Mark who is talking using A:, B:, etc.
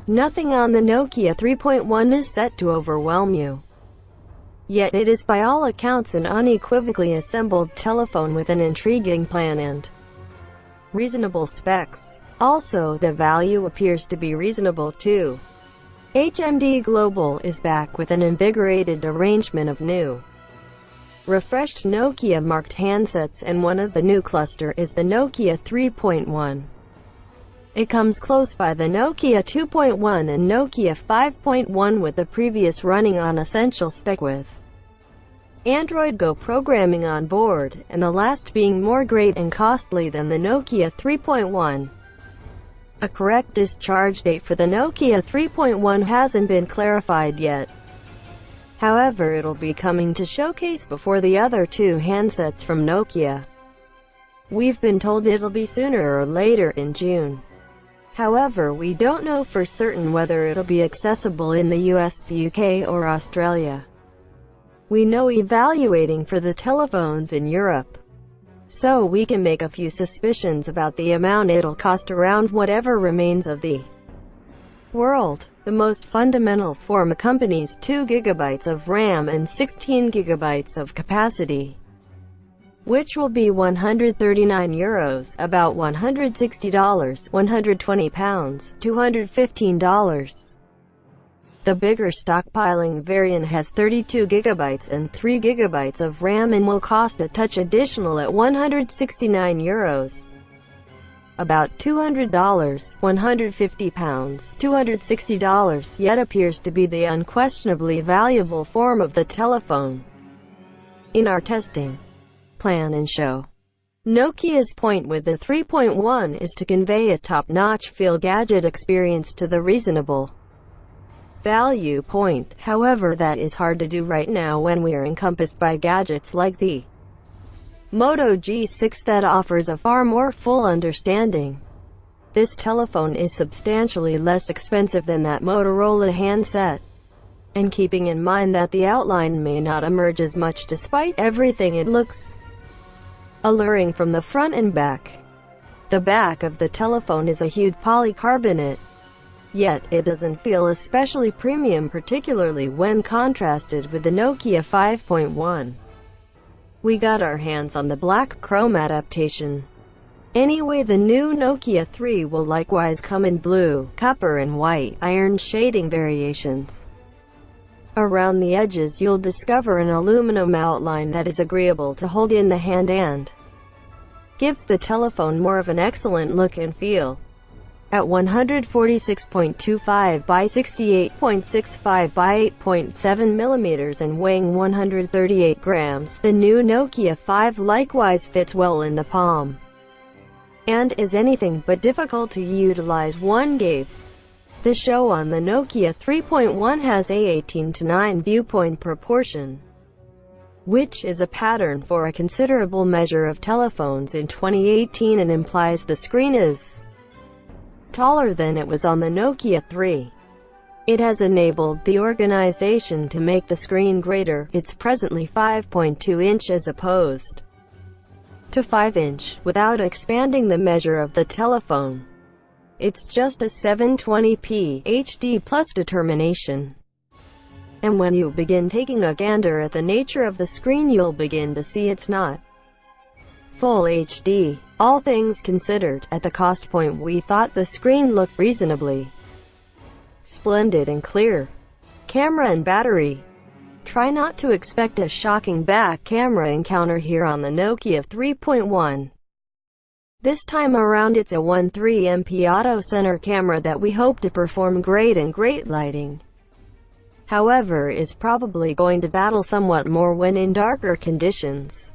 A: Nothing on the Nokia 3.1 is set to overwhelm you. Yet it is by all accounts an unequivocally assembled telephone with an intriguing plan and reasonable specs. Also, the value appears to be reasonable too. HMD Global is back with an invigorated arrangement of new, refreshed Nokia-marked handsets, and one of the new cluster is the Nokia 3.1. It comes close by the Nokia 2.1 and Nokia 5.1, with the previous running on essential spec with Android Go programming on board, and the last being more great and costly than the Nokia 3.1. A correct discharge date for the Nokia 3.1 hasn't been clarified yet. However, it'll be coming to showcase before the other two handsets from Nokia. We've been told it'll be sooner or later in June. However, we don't know for certain whether it'll be accessible in the US, UK, or Australia. We know evaluating for the telephones in Europe, so we can make a few suspicions about the amount it'll cost around whatever remains of the world. The most fundamental form accompanies 2 GB of RAM and 16 GB of capacity, which will be €139, about $160, £120, $215. The bigger stockpiling variant has 32 GB and 3 GB of RAM and will cost a touch additional at €169, about $200, £150, $260, yet appears to be the unquestionably valuable form of the telephone. In our testing, plan and show, Nokia's point with the 3.1 is to convey a top-notch feel-gadget experience to the reasonable value point. However, that is hard to do right now when we are encompassed by gadgets like the Moto G6 that offers a far more full understanding. This telephone is substantially less expensive than that Motorola handset, and keeping in mind that the outline may not emerge as much despite everything, it looks alluring from the front and back. The back of the telephone is a hued polycarbonate, yet it doesn't feel especially premium, particularly when contrasted with the Nokia 5.1. We got our hands on the black chrome adaptation. Anyway, the new Nokia 3 will likewise come in blue, copper and white, iron shading variations. Around the edges you'll discover an aluminum outline that is agreeable to hold in the hand and gives the telephone more of an excellent look and feel. At 146.25 by 68.65 by 8.7 mm and weighing 138 grams, the new Nokia 5 likewise fits well in the palm, and is anything but difficult to utilize. One gave the show on the Nokia 3.1 has a 18:9 viewpoint proportion, which is a pattern for a considerable measure of telephones in 2018 and implies the screen is taller than it was on the Nokia 3. It has enabled the organization to make the screen greater. It's presently 5.2 inch as opposed to 5 inch, without expanding the measure of the telephone. It's just a 720p HD plus determination. And when you begin taking a gander at the nature of the screen, you'll begin to see it's not full HD. All things considered, at the cost point we thought the screen looked reasonably splendid and clear. Camera and battery. Try not to expect a shocking back camera encounter here on the Nokia 3.1. This time around it's a 13MP auto center camera that we hope to perform great in great lighting. However, is probably going to battle somewhat more when in darker conditions.